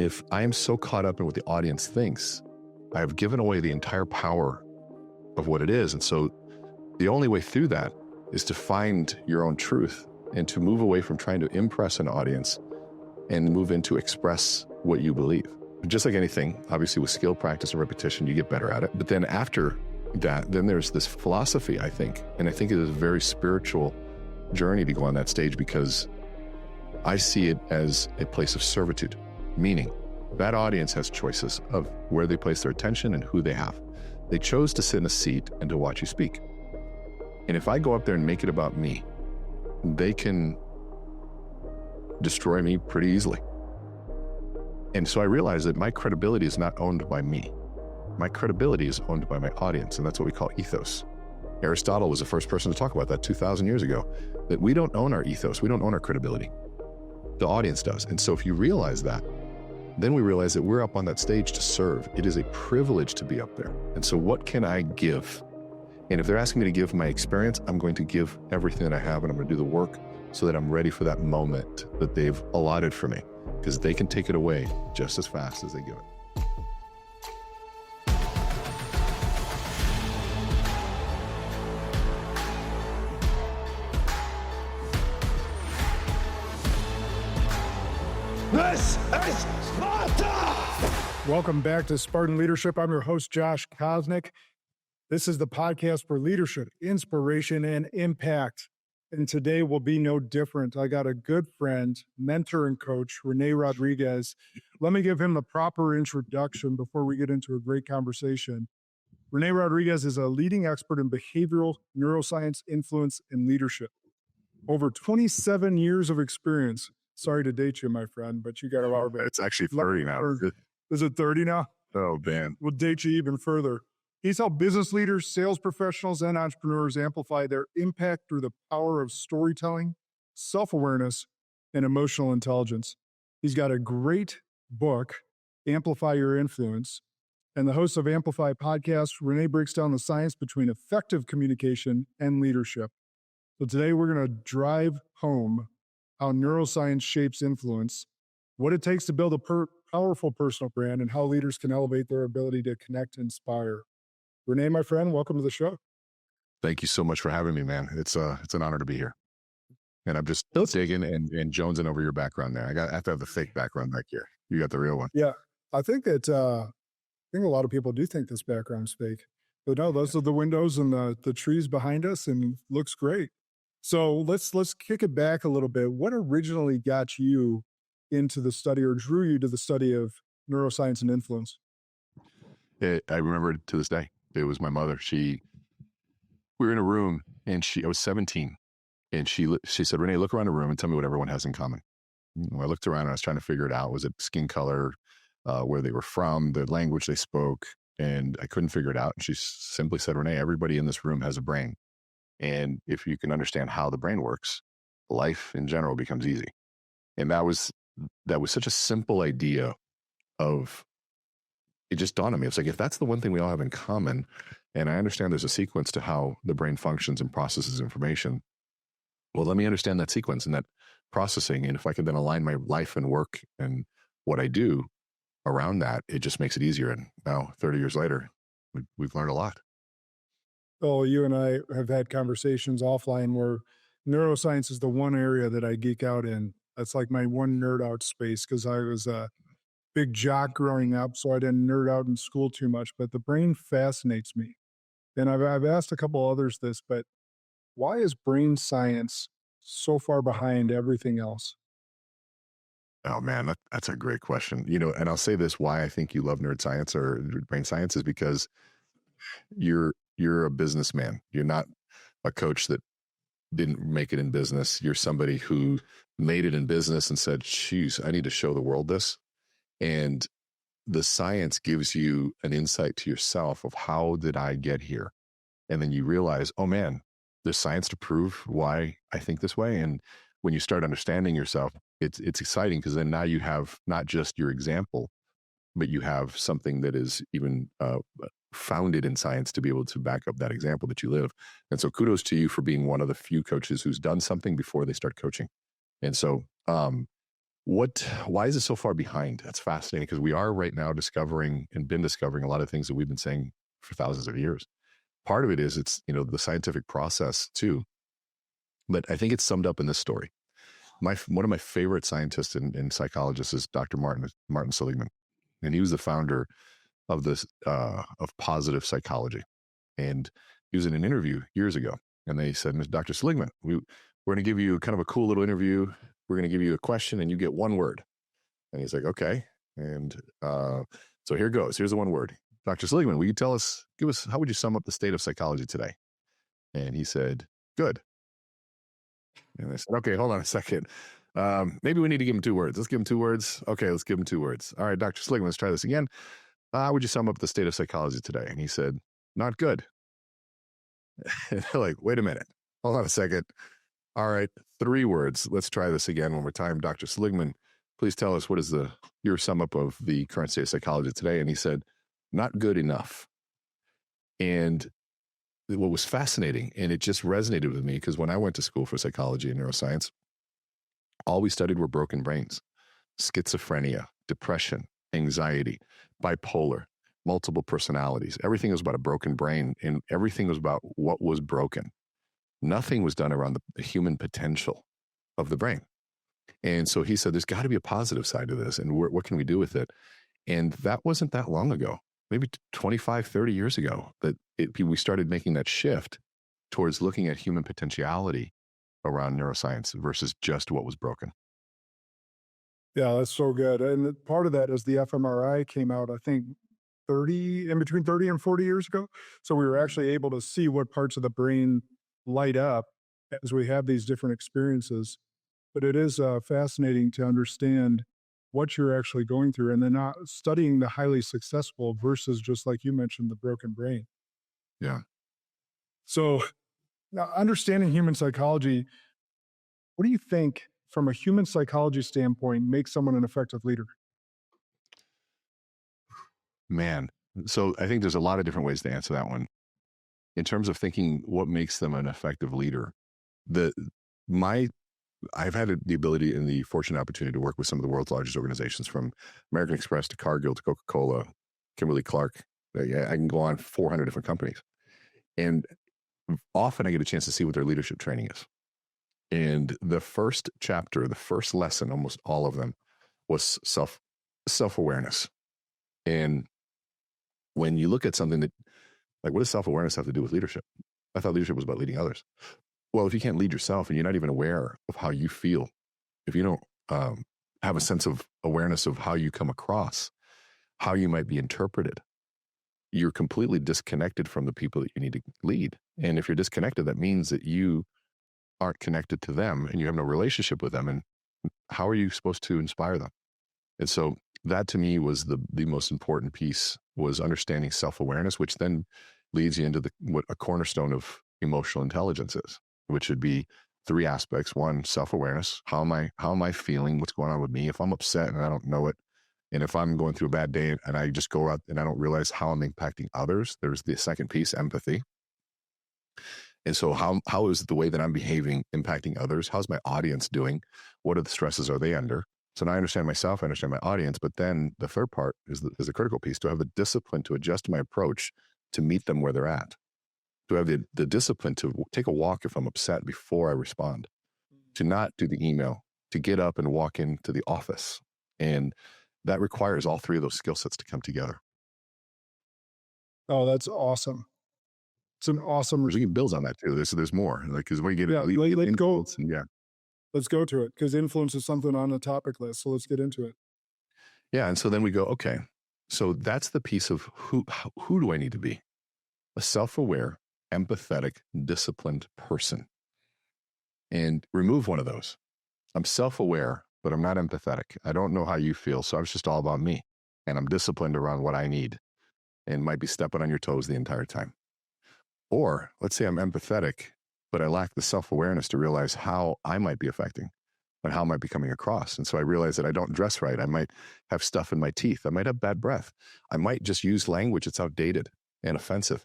if I am so caught up in what the audience thinks, I have given away the entire power of what it is. And so the only way through that is to find your own truth and to move away from trying to impress an audience and move into express what you believe. Just like anything, obviously with skill, practice, and repetition, you get better at it. But then after that, then there's this philosophy, I think. And I think it is a very spiritual journey to go on that stage, because I see it as a place of servitude, meaning that audience has choices of where they place their attention and who they have. They chose to sit in a seat and to watch you speak. And if I go up there and make it about me, they can destroy me pretty easily. And so I realized that my credibility is not owned by me. My credibility is owned by my audience, and that's what we call ethos. Aristotle was the first person to talk about that 2,000 years ago, that we don't own our ethos, we don't own our credibility. The audience does. And so if you realize that, then we realize that we're up on that stage to serve. It is a privilege to be up there. And so what can I give? And if they're asking me to give my experience, I'm going to give everything that I have, and I'm going to do the work so that I'm ready for that moment that they've allotted for me, because they can take it away just as fast as they give it. This is Sparta! Welcome back to Spartan Leadership. I'm your host, Josh Kosnick. This is the podcast for leadership, inspiration, and impact. And today will be no different. I got a good friend, mentor, and coach, Rene Rodriguez. Let me give him the proper introduction before we get into a great conversation. Rene Rodriguez is a leading expert in behavioral neuroscience, influence, and leadership. Over 27 years of experience. Sorry to date you, my friend, but you got a lot of it. It's actually 30 now. Is it 30 now? Oh, man. We'll date you even further. He's helped business leaders, sales professionals, and entrepreneurs amplify their impact through the power of storytelling, self-awareness, and emotional intelligence. He's got a great book, Amplify Your Influence, and the host of Amplify podcast, Rene breaks down the science between effective communication and leadership. So today we're going to drive home how neuroscience shapes influence, what it takes to build a powerful personal brand, and how leaders can elevate their ability to connect and inspire. Rene, my friend, welcome to the show. Thank you so much for having me, man. It's an honor to be here. And I'm just digging and jonesing over your background there. I have to have the fake background back here. You got the real one. Yeah, I think that a lot of people do think this background's fake. But no, those are the windows and the trees behind us, and looks great. So let's kick it back a little bit. What originally got you into the study, or drew you to the study of neuroscience and influence? I remember it to this day. It was my mother. We were in a room, and I was 17, and she said, "Rene, look around the room and tell me what everyone has in common." I looked around and I was trying to figure it out. Was it skin color, where they were from, the language they spoke? And I couldn't figure it out. And she simply said, "Rene, everybody in this room has a brain. And if you can understand how the brain works, life in general becomes easy." And that was such a simple idea of, it just dawned on me. It's like, if that's the one thing we all have in common, and I understand there's a sequence to how the brain functions and processes information, well, let me understand that sequence and that processing. And if I can then align my life and work and what I do around that, it just makes it easier. And now 30 years later, we've learned a lot. Oh, you and I have had conversations offline where neuroscience is the one area that I geek out in. That's like my one nerd out space, because I was a big jock growing up, so I didn't nerd out in school too much. But the brain fascinates me. And I've asked a couple others this, but why is brain science so far behind everything else? Oh man, that's a great question. And I'll say this, why I think you love nerd science or brain science is because you're a businessman. You're not a coach that didn't make it in business. You're somebody who made it in business and said, "Geez, I need to show the world this." And the science gives you an insight to yourself of, how did I get here? And then you realize, oh man, there's science to prove why I think this way. And when you start understanding yourself, it's exciting, because then now you have not just your example, but you have something that is even founded in science to be able to back up that example that you live. And so kudos to you for being one of the few coaches who's done something before they start coaching. And so why is it so far behind? That's fascinating because we are right now discovering a lot of things that we've been saying for thousands of years. Part of it is it's, the scientific process too. But I think it's summed up in this story. One of my favorite scientists and psychologists is Dr. Martin Seligman. And he was the founder of of positive psychology. And he was in an interview years ago. And they said, Dr. Seligman, we're going to give you kind of a cool little interview. We're going to give you a question and you get one word. And he's like, okay. And so here goes. Here's the one word. Dr. Seligman, will you give us, how would you sum up the state of psychology today? And he said, good. And I said, okay, hold on a second. Maybe we need to give him 2 words. Let's give him 2 words. Okay, let's give him 2 words. All right, Dr. Seligman, let's try this again. How would you sum up the state of psychology today? And he said, not good. And they're like, wait a minute. Hold on a second. All right, 3 words. Let's try this again one more time. Dr. Seligman, please tell us what is your sum up of the current state of psychology today? And he said, not good enough. And what was fascinating, and it just resonated with me, because when I went to school for psychology and neuroscience, all we studied were broken brains, schizophrenia, depression, anxiety, bipolar, multiple personalities. Everything was about a broken brain, and everything was about what was broken. Nothing was done around the human potential of the brain. And so he said, there's got to be a positive side to this, and what can we do with it? And that wasn't that long ago, maybe 25, 30 years ago, that we started making that shift towards looking at human potentiality around neuroscience versus just what was broken. Yeah, that's so good. And part of that is the fMRI came out, I think, between 30 and 40 years ago. So we were actually able to see what parts of the brain light up as we have these different experiences. But it is fascinating to understand what you're actually going through, and then not studying the highly successful versus, just like you mentioned, the broken brain. Yeah. So now, understanding human psychology, what do you think from a human psychology standpoint makes someone an effective leader? Man. So I think there's a lot of different ways to answer that one. In terms of thinking what makes them an effective leader, I've had the ability and the fortunate opportunity to work with some of the world's largest organizations, from American Express to Cargill to Coca-Cola, Kimberly-Clark. I can go on, 400 different companies. And often I get a chance to see what their leadership training is. And the first chapter, the first lesson, almost all of them, was self-awareness. And when you look at something that, like, what does self-awareness have to do with leadership? I thought leadership was about leading others. Well, if you can't lead yourself and you're not even aware of how you feel, if you don't have a sense of awareness of how you come across, how you might be interpreted, you're completely disconnected from the people that you need to lead. And if you're disconnected, that means that you aren't connected to them and you have no relationship with them. And how are you supposed to inspire them? And so that, to me, was the most important piece, was understanding self-awareness, which then leads you into what a cornerstone of emotional intelligence is, which would be 3 aspects. 1, self-awareness. How am I feeling? What's going on with me? If I'm upset and I don't know it, and if I'm going through a bad day and I just go out and I don't realize how I'm impacting others, there's the second piece, empathy. And so how is the way that I'm behaving impacting others? How's my audience doing? What are the stresses are they under? So now I understand myself, I understand my audience, but then the third part is the critical piece: to have the discipline to adjust my approach to meet them where they're at. To have the discipline to take a walk if I'm upset before I respond, to not do the email, to get up and walk into the office. And that requires all 3 of those skill sets to come together. Oh, that's awesome. It's an awesome. We can build on that too. There's more, like, because when you get let's go. Yeah, let's go to it, because influence is something on the topic list. So let's get into it. Yeah, and so then we go, okay, so that's the piece of who do I need to be? A self-aware, empathetic, disciplined person. And remove one of those. I'm self-aware, but I'm not empathetic. I don't know how you feel, so it's just all about me. And I'm disciplined around what I need, and might be stepping on your toes the entire time. Or let's say I'm empathetic, but I lack the self-awareness to realize how I might be affecting and how I might be coming across. And so I realize that I don't dress right. I might have stuff in my teeth. I might have bad breath. I might just use language that's outdated and offensive.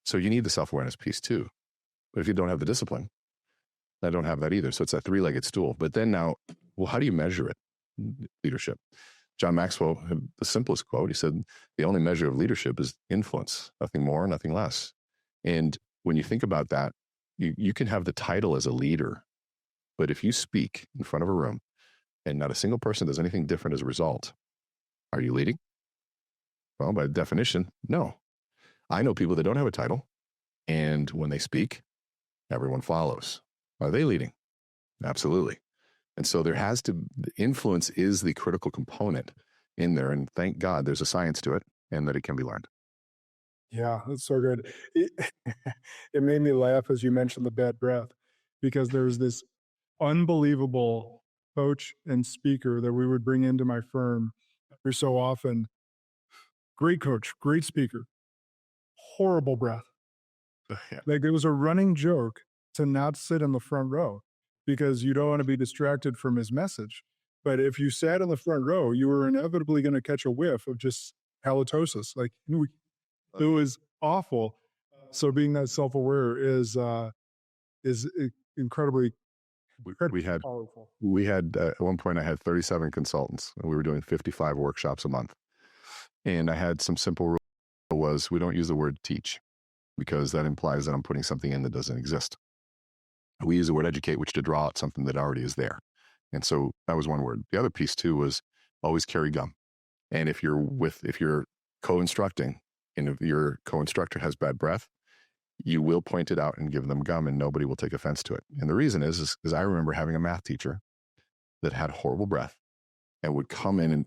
So you need the self-awareness piece too. But if you don't have the discipline, I don't have that either. So it's a 3-legged stool. But then now Well, how do you measure it? Leadership. John Maxwell had the simplest quote. He said, the only measure of leadership is influence, nothing more, nothing less. And when you think about that, you can have the title as a leader, but if you speak in front of a room and not a single person does anything different as a result, are you leading? Well, by definition, no. I know people that don't have a title, and when they speak, everyone follows. Are they leading? Absolutely. And so there has to, influence is the critical component in there. And thank God there's a science to it and that it can be learned. Yeah, that's so good. It, it made me laugh as you mentioned the bad breath, because there's this unbelievable coach and speaker that we would bring into my firm every so often. Great coach, great speaker, horrible breath. Yeah. Like, it was a running joke to not sit in the front row because you don't want to be distracted from his message. But if you sat in the front row, you were inevitably going to catch a whiff of just halitosis. Like, it was awful. So being that self-aware is incredibly We had powerful. at one point I had 37 consultants and we were doing 55 workshops a month. And I had some simple rule was we don't use the word teach because that implies that I'm putting something in that doesn't exist. We use the word educate, which to draw out something that already is there. And so that was one word. The other piece too was always carry gum. And if you're co-instructing and if your co-instructor has bad breath, you will point it out and give them gum and nobody will take offense to it. And the reason is I remember having a math teacher that had horrible breath and would come in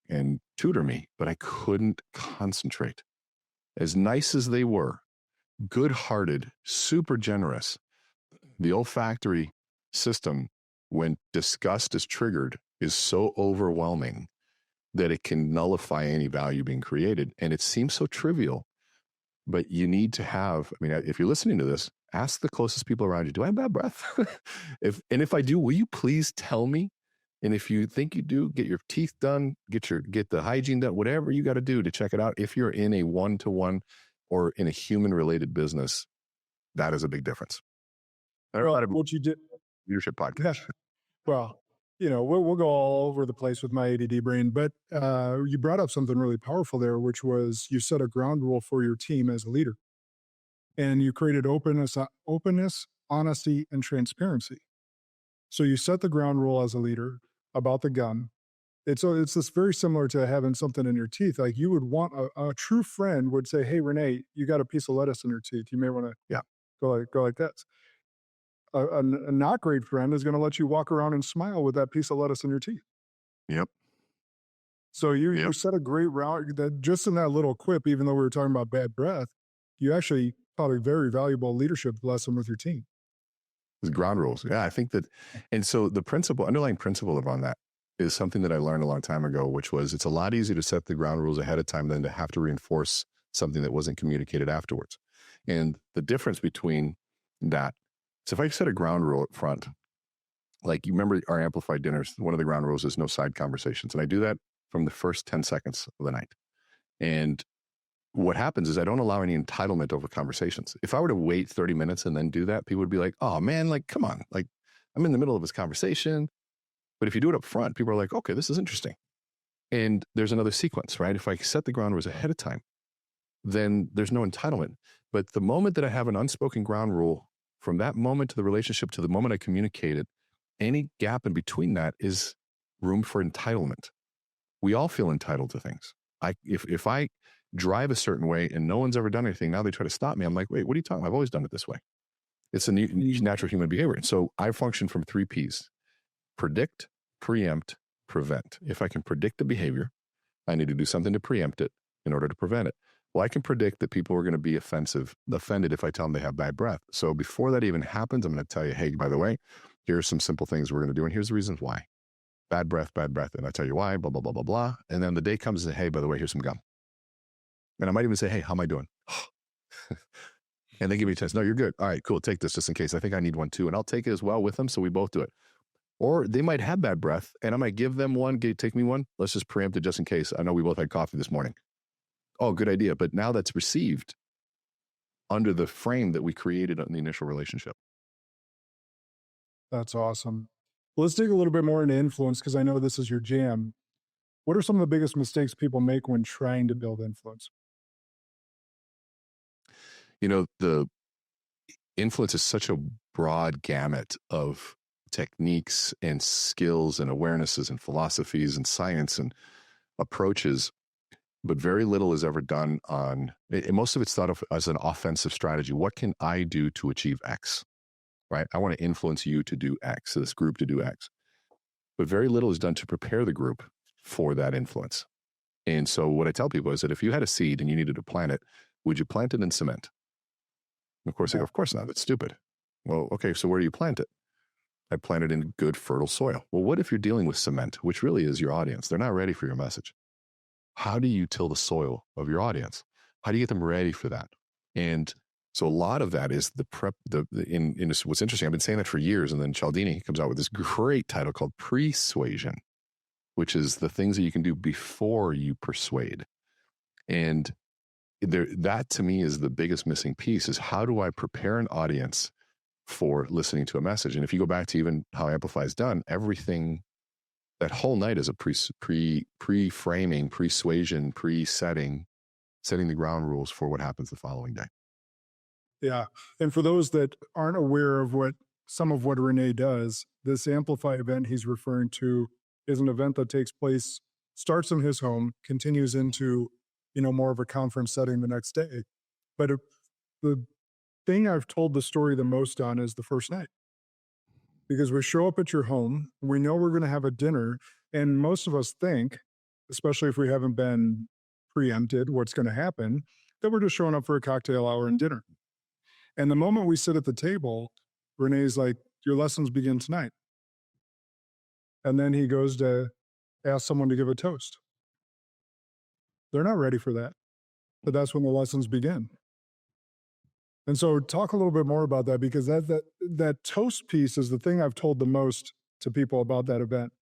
and tutor me, but I couldn't concentrate. As nice as they were, good-hearted, super generous, the olfactory system, when disgust is triggered, is so overwhelming that it can nullify any value being created. And it seems so trivial, but you need to have, I mean, if you're listening to this, ask the closest people around you, do I have bad breath? if I do, will you please tell me? And if you think you do, get your teeth done, get the hygiene done, whatever you got to do to check it out. If you're in a one-to-one or in a human-related business, that is a big difference. What you did, leadership podcast. Well, we'll go all over the place with my ADD brain, but you brought up something really powerful there, which was you set a ground rule for your team as a leader, and you created openness, honesty, and transparency. So you set the ground rule as a leader about the gum. It's this very similar to having something in your teeth. Like, you would want a true friend would say, "Hey, Rene, you got a piece of lettuce in your teeth. You may want to go like this." A not great friend is going to let you walk around and smile with that piece of lettuce in your teeth. Yep. So you set a great route that just in that little quip, even though we were talking about bad breath, you actually taught a very valuable leadership lesson with your team. It's ground rules. Yeah, I think that, and so the underlying principle on that is something that I learned a long time ago, which was it's a lot easier to set the ground rules ahead of time than to have to reinforce something that wasn't communicated afterwards. And the difference between that, so if I set a ground rule up front, like you remember our Amplify dinners, one of the ground rules is no side conversations. And I do that from the first 10 seconds of the night. And what happens is I don't allow any entitlement over conversations. If I were to wait 30 minutes and then do that, people would be like, oh man, like, come on. Like, I'm in the middle of this conversation. But if you do it up front, people are like, okay, this is interesting. And there's another sequence, right? If I set the ground rules ahead of time, then there's no entitlement. But the moment that I have an unspoken ground rule, from that moment to the relationship to the moment I communicate it, any gap in between that is room for entitlement. We all feel entitled to things. If I drive a certain way and no one's ever done anything, now they try to stop me. I'm like, wait, what are you talking about? I've always done it this way. It's a natural human behavior. And so I function from 3 Ps: predict, preempt, prevent. If I can predict the behavior, I need to do something to preempt it in order to prevent it. Well, I can predict that people are going to be offended if I tell them they have bad breath. So before that even happens, I'm going to tell you, hey, by the way, here are some simple things we're going to do. And here's the reasons why. Bad breath. And I tell you why, blah, blah, blah, blah, blah. And then the day comes and say, hey, by the way, here's some gum. And I might even say, hey, how am I doing? And they give me a chance. No, you're good. All right, cool. Take this just in case. I think I need one too. And I'll take it as well with them. So we both do it. Or they might have bad breath and I might give them one, take me one. Let's just preempt it just in case. I know we both had coffee this morning. Oh, good idea. But now that's received under the frame that we created in the initial relationship. That's awesome. Let's dig a little bit more into influence because I know this is your jam. What are some of the biggest mistakes people make when trying to build influence? The influence is such a broad gamut of techniques and skills and awarenesses and philosophies and science and approaches, but very little is ever done on it. Most of it's thought of as an offensive strategy. What can I do to achieve X? Right? I want to influence you to do X, this group to do X. But very little is done to prepare the group for that influence. And so what I tell people is that if you had a seed and you needed to plant it, would you plant it in cement? And of course, they go, of course not. That's stupid. Well, okay, so where do you plant it? I plant it in good, fertile soil. Well, what if you're dealing with cement, which really is your audience? They're not ready for your message. How do you till the soil of your audience? How do you get them ready for that? And so a lot of that is the prep. What's interesting, I've been saying that for years, and then Cialdini comes out with this great title called Persuasion, which is the things that you can do before you persuade. And that to me is the biggest missing piece, is how do I prepare an audience for listening to a message? And if you go back to even how Amplify is done, everything, that whole night is a pre-framing, persuasion, setting the ground rules for what happens the following day. Yeah. And for those that aren't aware of some of what Rene does, this Amplify event he's referring to is an event that takes place, starts in his home, continues into, more of a conference setting the next day. But the thing I've told the story the most on is the first night. Because we show up at your home, we know we're going to have a dinner, and most of us think, especially if we haven't been preempted what's going to happen, that we're just showing up for a cocktail hour and dinner. And the moment we sit at the table, Rene's like, your lessons begin tonight. And then he goes to ask someone to give a toast. They're not ready for that, but that's when the lessons begin. And so talk a little bit more about that, because that toast piece is the thing I've told the most to people about that event,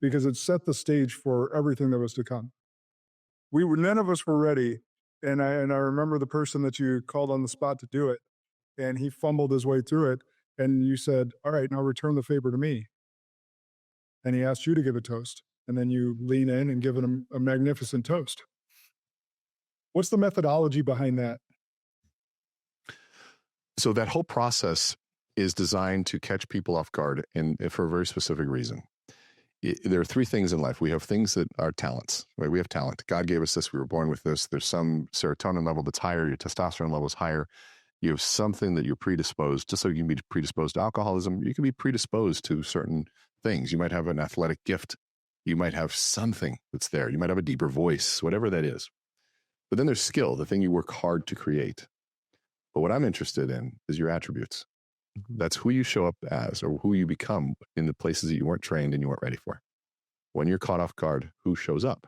because it set the stage for everything that was to come. None of us were ready. And I remember the person that you called on the spot to do it, and he fumbled his way through it. And you said, all right, now return the favor to me. And he asked you to give a toast. And then you lean in and give him a magnificent toast. What's the methodology behind that? So that whole process is designed to catch people off guard, and for a very specific reason. There are three things in life. We have things that are talents, right? We have talent. God gave us this. We were born with this. There's some serotonin level that's higher. Your testosterone level is higher. You have something that you're predisposed. Just so you can be predisposed to alcoholism, you can be predisposed to certain things. You might have an athletic gift. You might have something that's there. You might have a deeper voice, whatever that is. But then there's skill, the thing you work hard to create. But what I'm interested in is your attributes. That's who you show up as, or who you become in the places that you weren't trained and you weren't ready for. When you're caught off guard, who shows up?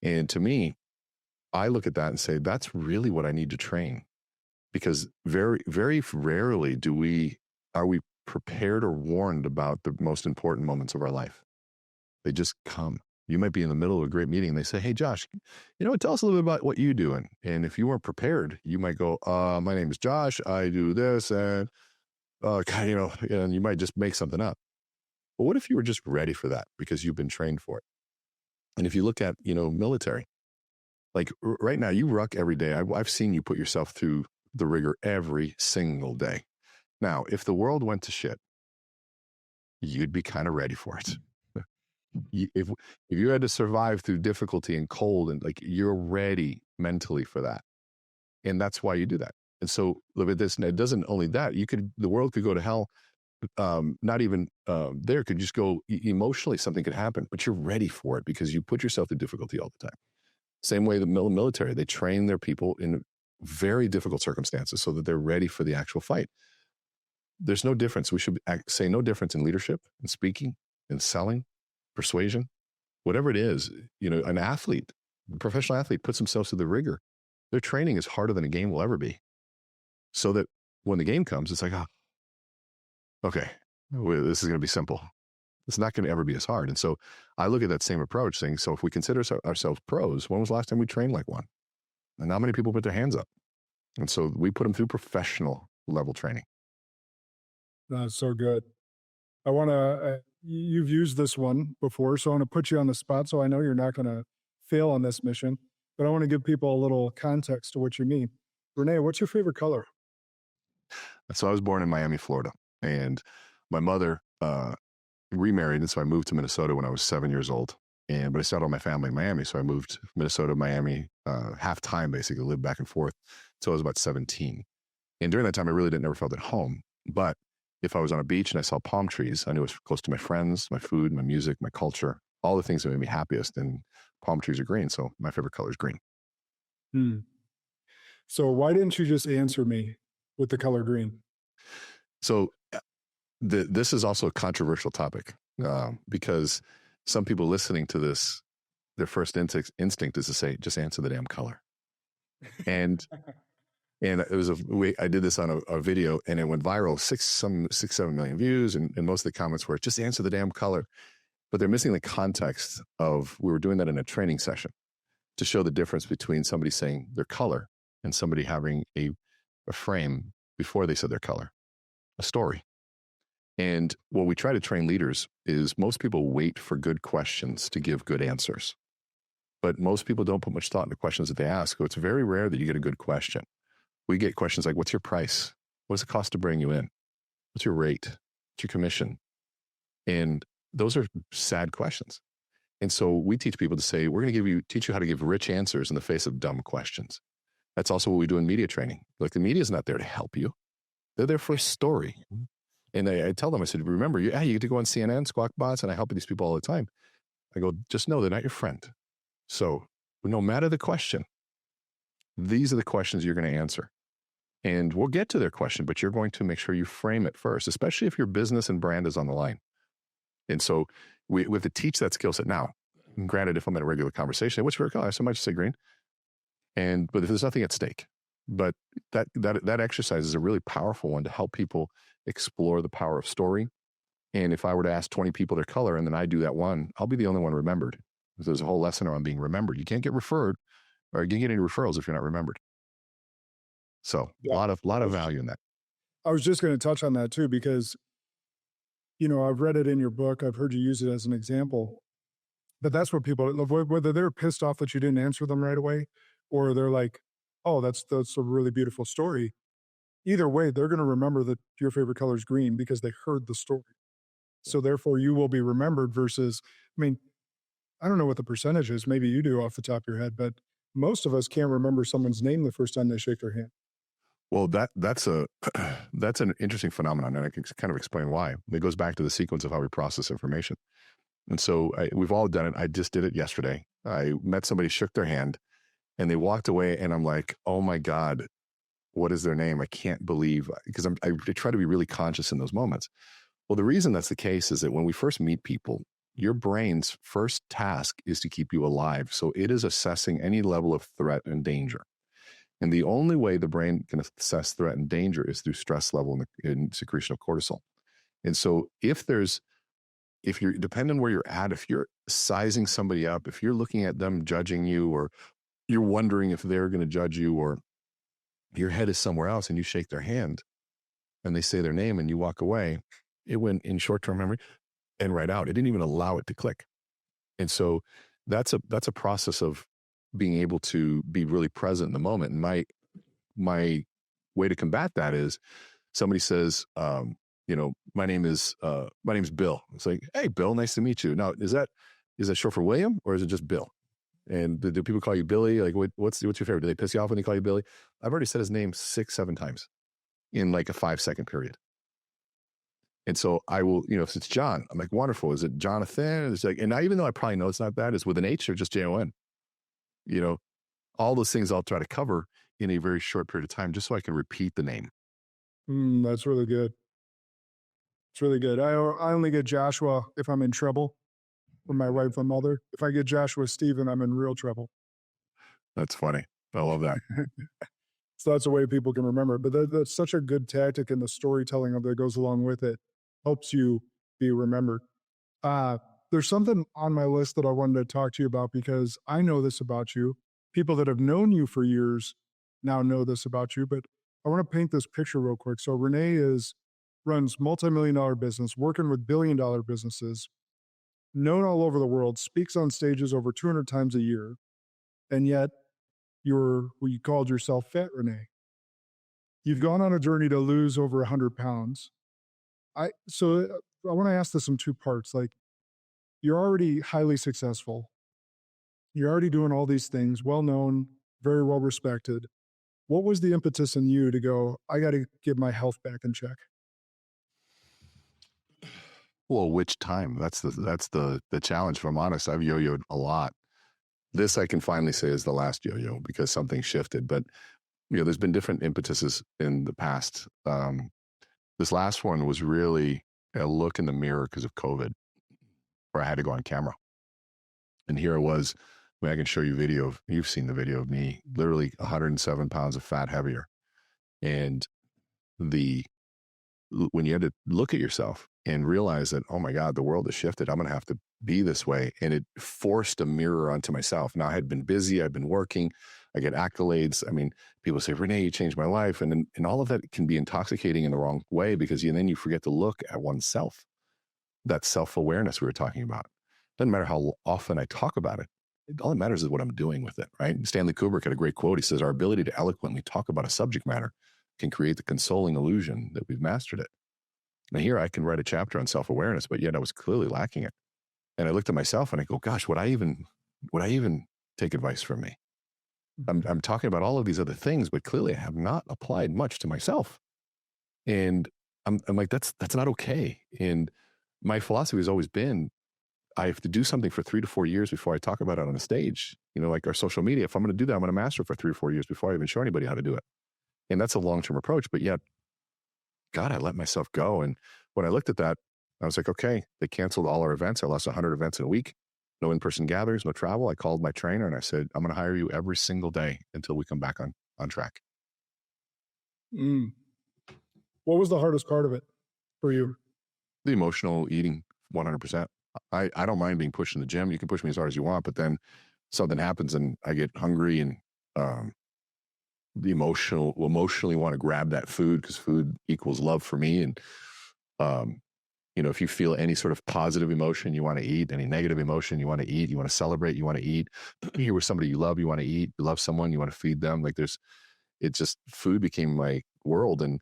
And to me, I look at that and say, that's really what I need to train. Because very, very rarely are we prepared or warned about the most important moments of our life. They just come. You might be in the middle of a great meeting and they say, hey, Josh, tell us a little bit about what you do. And if you weren't prepared, you might go, my name is Josh. I do this. And, and you might just make something up. But what if you were just ready for that because you've been trained for it? And if you look at, military, like right now, you ruck every day. I've seen you put yourself through the rigor every single day. Now, if the world went to shit, you'd be kind of ready for it. If you had to survive through difficulty and cold, and like, you're ready mentally for that. And that's why you do that. And so look at this. And it doesn't only that, the world could go to hell. Not even there, could just go emotionally, something could happen, but you're ready for it because you put yourself through difficulty all the time. Same way the military, they train their people in very difficult circumstances so that they're ready for the actual fight. There's no difference. We should say no difference in leadership, in speaking, in selling, persuasion, whatever it is. An athlete, a professional athlete puts themselves through the rigor. Their training is harder than a game will ever be. So that when the game comes, it's like, okay, this is going to be simple. It's not going to ever be as hard. And so I look at that same approach saying, so if we consider ourselves pros, when was the last time we trained like one? And not many people put their hands up. And so we put them through professional level training. That's so good. I want to you've used this one before, so I want to put you on the spot. So I know you're not going to fail on this mission, but I want to give people a little context to what you mean. Rene, what's your favorite color? So I was born in Miami, Florida, and my mother remarried, and so I moved to Minnesota when I was 7 years old. But I still had all my family in Miami, so I moved Minnesota, Miami, half time basically, lived back and forth until I was about 17. And during that time, I really never felt at home. But if I was on a beach and I saw palm trees, I knew it was close to my friends, my food, my music, my culture, all the things that made me happiest. And palm trees are green, so my favorite color is green. So why didn't you just answer me with the color green? So this is also a controversial topic because some people listening to this, their first instinct is to say, just answer the damn color. And it was I did this on a video and it went viral, 7 million views. And most of the comments were just answer the damn color. But they're missing the context of, we were doing that in a training session to show the difference between somebody saying their color and somebody having a frame before they said their color, a story. And what we try to train leaders is most people wait for good questions to give good answers. But most people don't put much thought into questions that they ask. So it's very rare that you get a good question. We get questions like, what's your price? What's it cost to bring you in? What's your rate? What's your commission? And those are sad questions. And so we teach people to say, we're going to teach you how to give rich answers in the face of dumb questions. That's also what we do in media training. Like, the media is not there to help you. They're there for a story. And I tell them, I said, remember, you get to go on CNN, Squawk Bots, and I help these people all the time. I go, just know they're not your friend. So no matter the question, these are the questions you're going to answer. And we'll get to their question, but you're going to make sure you frame it first, especially if your business and brand is on the line. And so we have to teach that skill set now. Granted, if I'm in a regular conversation, what's your favorite color? So much say green. But if there's nothing at stake, but that exercise is a really powerful one to help people explore the power of story. And if I were to ask 20 people their color and then I do that one, I'll be the only one remembered. There's a whole lesson around being remembered. You can't get referred or you can't get any referrals if you're not remembered. So a lot of value in that. I was just going to touch on that too, because, I've read it in your book. I've heard you use it as an example, but that's what people, whether they're pissed off that you didn't answer them right away, or they're like, oh, that's a really beautiful story. Either way, they're going to remember that your favorite color is green because they heard the story. So therefore you will be remembered versus, I don't know what the percentage is. Maybe you do off the top of your head, but most of us can't remember someone's name the first time they shake their hand. Well, that's an interesting phenomenon, and I can kind of explain why. It goes back to the sequence of how we process information. And so we've all done it. I just did it yesterday. I met somebody, shook their hand, and they walked away, and I'm like, oh my God, what is their name? I can't believe, because I try to be really conscious in those moments. Well, the reason that's the case is that when we first meet people, your brain's first task is to keep you alive. So it is assessing any level of threat and danger. And the only way the brain can assess threat and danger is through stress level and secretion of cortisol. And so if you're, depending on where you're at, if you're sizing somebody up, if you're looking at them judging you, or you're wondering if they're going to judge you, or your head is somewhere else and you shake their hand and they say their name and you walk away, it went in short-term memory and right out. It didn't even allow it to click. And so that's a process of being able to be really present in the moment. And my way to combat that is somebody says, my name's Bill. It's like, hey, Bill, nice to meet you. Now, is that short for William, or is it just Bill? And do people call you Billy? Like, what's your favorite? Do they piss you off when they call you Billy? I've already said his name 6-7 times in like a 5-second period. And so I will, if it's John, I'm like, wonderful. Is it Jonathan? It's like, and even though I probably know it's not that, it's with an H or just Jon. All those things I'll try to cover in a very short period of time, just so I can repeat the name. That's really good. It's really good. I only get Joshua if I'm in trouble with my wife and mother. If I get Joshua Stephen, I'm in real trouble. That's funny. I love that. So that's a way people can remember it. But that's such a good tactic, and the storytelling that goes along with it helps you be remembered. There's something on my list that I wanted to talk to you about, because I know this about you. People that have known you for years now know this about you, but I want to paint this picture real quick. So Rene is runs multi-million-dollar business, working with billion-dollar businesses, known all over the world, speaks on stages over 200 times a year, and yet you called yourself fat, Rene. You've gone on a journey to lose over 100 pounds. So I want to ask this in two parts. Like, you're already highly successful. You're already doing all these things, well known, very well respected. What was the impetus in you to go, I got to get my health back in check? Well, which time? That's the challenge. If I'm honest, I've yo-yoed a lot. This I can finally say is the last yo-yo because something shifted. But there's been different impetuses in the past. This last one was really a look in the mirror because of COVID, where I had to go on camera. And here it was. I can show you video you've seen the video of me, literally 107 pounds of fat heavier. And when you had to look at yourself and realize that, oh my God, the world has shifted. I'm going to have to be this way. And it forced a mirror onto myself. Now I had been busy. I'd been working. I get accolades. I mean, people say, Rene, you changed my life. And all of that can be intoxicating in the wrong way because then you forget to look at oneself. That self-awareness we were talking about. Doesn't matter how often I talk about it. All that matters is what I'm doing with it, right? Stanley Kubrick had a great quote. He says, our ability to eloquently talk about a subject matter can create the consoling illusion that we've mastered it. Now here I can write a chapter on self-awareness, but yet I was clearly lacking it. And I looked at myself and I go, gosh, would I even take advice from me? I'm talking about all of these other things, but clearly I have not applied much to myself. And I'm like, that's not okay. And my philosophy has always been, I have to do something for 3 to 4 years before I talk about it on a stage. Like our social media, if I'm going to do that, I'm going to master it for 3 or 4 years before I even show anybody how to do it. And that's a long-term approach, but yet, God, I let myself go. And when I looked at that, I was like, okay, they canceled all our events. I lost 100 events in a week, no in-person gatherings, no travel. I called my trainer and I said, I'm going to hire you every single day until we come back on track. What was the hardest part of it for you? The emotional eating, 100%. I don't mind being pushed in the gym. You can push me as hard as you want, but then something happens and I get hungry and emotionally want to grab that food because food equals love for me. And, if you feel any sort of positive emotion, you want to eat. Any negative emotion, you want to eat. You want to celebrate, you want to eat. You're with somebody you love, you want to eat. You love someone, you want to feed them. Food became my world. And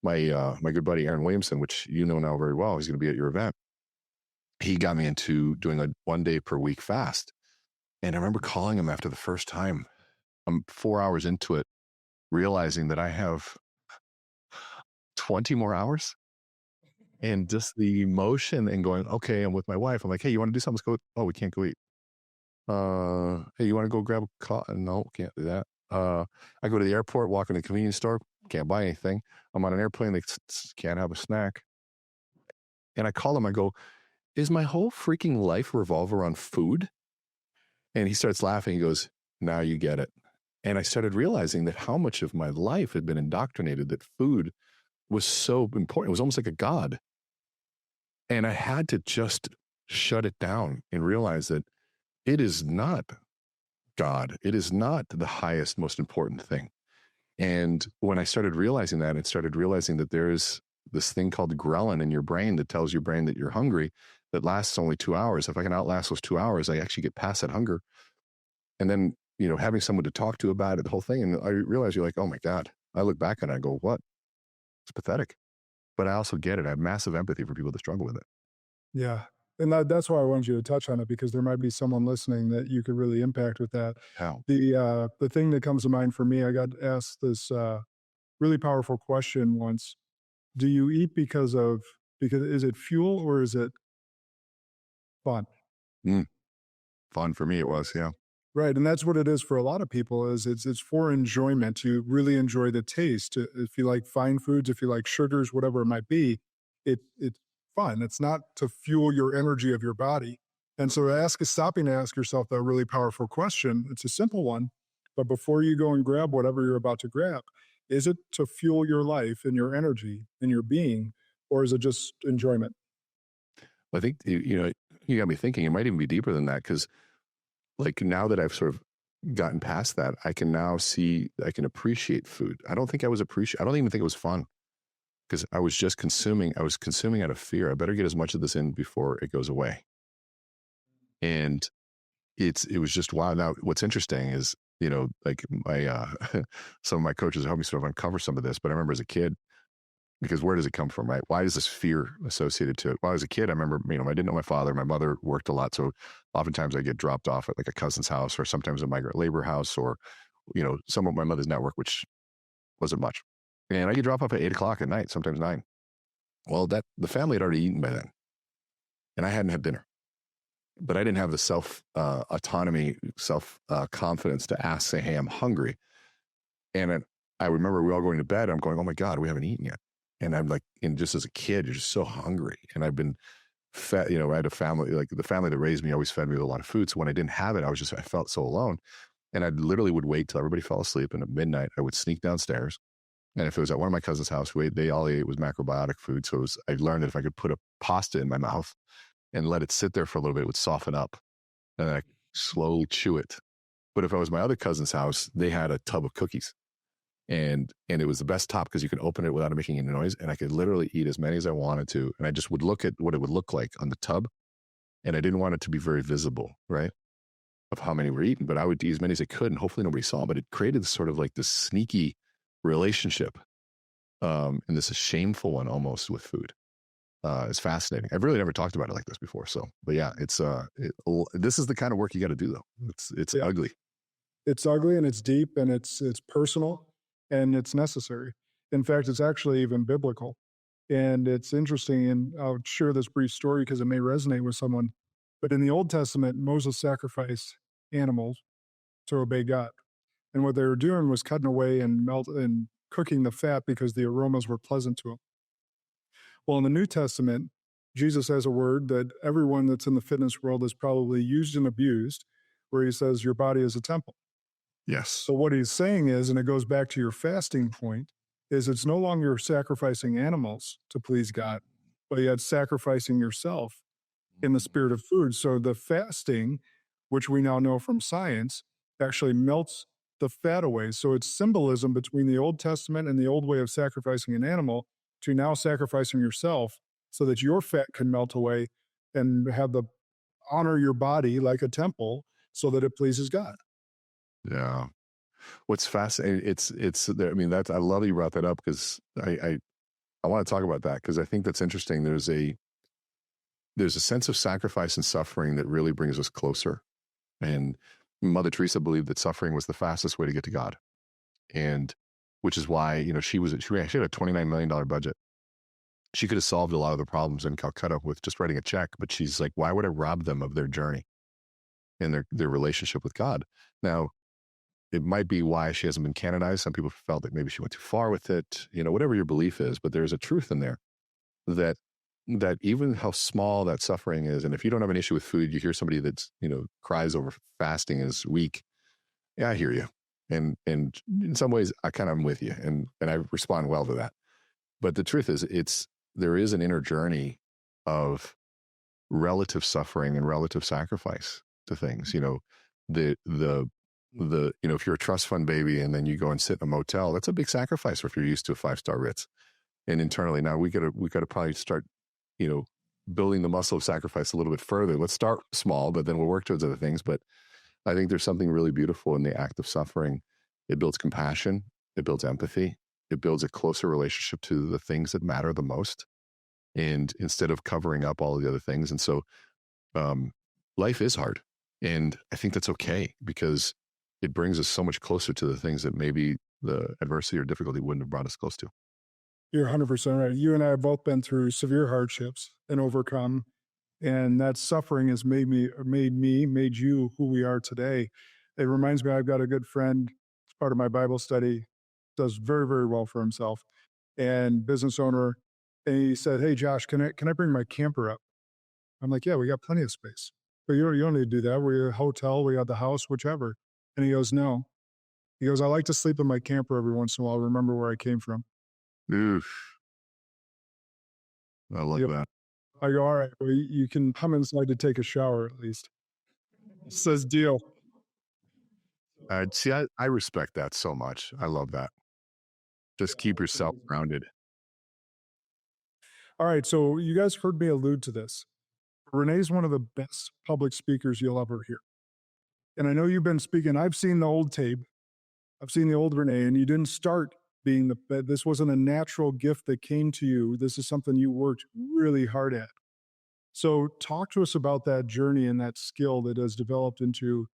my good buddy, Aaron Williamson, which you know now very well, he's going to be at your event. He got me into doing a 1 day per week fast. And I remember calling him after the first time. I'm 4 hours into it, realizing that I have 20 more hours. And just the emotion and going, okay, I'm with my wife. I'm like, hey, you want to do something? Let's go. Oh, we can't go eat. Hey, you want to go grab a coffee? No, can't do that. I go to the airport, walk in the convenience store, can't buy anything. I'm on an airplane, they can't have a snack. And I call him, I go, is my whole freaking life revolve around food? And he starts laughing. He goes, now you get it. And I started realizing that how much of my life had been indoctrinated that food was so important. It was almost like a god. And I had to just shut it down and realize that it is not God. It is not the highest, most important thing. And when I started realizing that, and started realizing that there is this thing called ghrelin in your brain that tells your brain that you're hungry, that lasts only 2 hours. If I can outlast those 2 hours, I actually get past that hunger. And then, having someone to talk to about it, the whole thing. And I realized you're like, oh my God. I look back and I go, what? It's pathetic. But I also get it. I have massive empathy for people that struggle with it. Yeah. And that's why I wanted you to touch on it, because there might be someone listening that you could really impact with that. How? The thing that comes to mind for me, I got asked this really powerful question once. Do you eat because is it fuel or is it fun? Fun for me it was, yeah. Right. And that's what it is for a lot of people, is it's for enjoyment. You really enjoy the taste. If you like fine foods, if you like sugars, whatever it might be, it's fun. It's not to fuel your energy of your body. And so stopping to ask yourself that really powerful question, it's a simple one, but before you go and grab whatever you're about to grab, is it to fuel your life and your energy and your being, or is it just enjoyment? I think, you got me thinking it might even be deeper than that, because like now that I've sort of gotten past that, I can now see, I can appreciate food. I don't even think it was fun. because I was consuming out of fear. I better get as much of this in before it goes away. And it was just wow. Now, what's interesting is, like my, some of my coaches helped me sort of uncover some of this, but I remember as a kid, because where does it come from, right? Why is this fear associated to it? Well, as a kid, I remember, I didn't know my father. My mother worked a lot. So oftentimes I get dropped off at like a cousin's house or sometimes a migrant labor house or, some of my mother's network, which wasn't much. And I get dropped off at 8 o'clock at night, sometimes 9. Well, the family had already eaten by then. And I hadn't had dinner. But I didn't have the autonomy, confidence to ask, say, hey, I'm hungry. And I remember we all going to bed. I'm going, oh my God, we haven't eaten yet. And I'm like, and just as a kid, you're just so hungry. And I've been fed, I had a family, like the family that raised me always fed me with a lot of food. So when I didn't have it, I felt so alone. And I literally would wait till everybody fell asleep. And at midnight, I would sneak downstairs. And if it was at one of my cousin's house, they all ate was macrobiotic food. So I learned that if I could put a pasta in my mouth and let it sit there for a little bit, it would soften up. And I slowly chew it. But if I was my other cousin's house, they had a tub of cookies. And it was the best top because you could open it without making any noise. And I could literally eat as many as I wanted to. And I just would look at what it would look like on the tub. And I didn't want it to be very visible, right? Of how many were eaten, but I would eat as many as I could. And hopefully nobody saw, but it created sort of like this sneaky relationship. And this is shameful one almost with food. It's fascinating. I've really never talked about it like this before. So, but yeah, this is the kind of work you got to do though. It's ugly. It's ugly and it's deep and it's personal and it's necessary. In fact, it's actually even biblical. And it's interesting, and I'll share this brief story because it may resonate with someone. But in the Old Testament, Moses sacrificed animals to obey God. And what they were doing was cutting away and cooking the fat because the aromas were pleasant to him. Well, in the New Testament, Jesus has a word that everyone that's in the fitness world has probably used and abused, where he says, your body is a temple. Yes. So what he's saying is, and it goes back to your fasting point, is it's no longer sacrificing animals to please God, but yet sacrificing yourself in the spirit of food. So the fasting, which we now know from science, actually melts the fat away. So it's symbolism between the Old Testament and the old way of sacrificing an animal to now sacrificing yourself so that your fat can melt away and honor your body like a temple so that it pleases God. Yeah. What's fascinating, I love that you brought that up because I want to talk about that because I think that's interesting. There's a sense of sacrifice and suffering that really brings us closer. And Mother Teresa believed that suffering was the fastest way to get to God. And which is why, she had a $29 million budget. She could have solved a lot of the problems in Calcutta with just writing a check, but she's like, why would I rob them of their journey and their relationship with God? Now, it might be why she hasn't been canonized. Some people felt that maybe she went too far with it, whatever your belief is, but there's a truth in there that even how small that suffering is. And if you don't have an issue with food, you hear somebody that's, cries over fasting is weak. Yeah, I hear you. And in some ways I kind of am with you and I respond well to that. But the truth is there is an inner journey of relative suffering and relative sacrifice to things, if you're a trust fund baby and then you go and sit in a motel, that's a big sacrifice if you're used to a 5-star Ritz. And internally now we gotta probably start, building the muscle of sacrifice a little bit further. Let's start small, but then we'll work towards other things. But I think there's something really beautiful in the act of suffering. It builds compassion. It builds empathy. It builds a closer relationship to the things that matter the most. And instead of covering up all of the other things. And so life is hard. And I think that's okay because it brings us so much closer to the things that maybe the adversity or difficulty wouldn't have brought us close to. You're 100% right. You and I have both been through severe hardships and overcome. And that suffering has made you who we are today. It reminds me, I've got a good friend, as part of my Bible study, does very, very well for himself and business owner. And he said, hey, Josh, can I bring my camper up? I'm like, yeah, we got plenty of space. But you don't need to do that. We're a hotel, we got the house, whichever. And he goes, no. He goes, I like to sleep in my camper every once in a while, remember where I came from. Oof. I love that. I go, all right, well, you can come inside to take a shower at least. Says deal. See, I respect that so much. I love that. Just keep yourself grounded. All right. So you guys heard me allude to this. Renee's one of the best public speakers you'll ever hear. And I know you've been speaking. I've seen the old tape. I've seen the old Renee, and you didn't start being this wasn't a natural gift that came to you. This is something you worked really hard at. So talk to us about that journey and that skill that has developed into,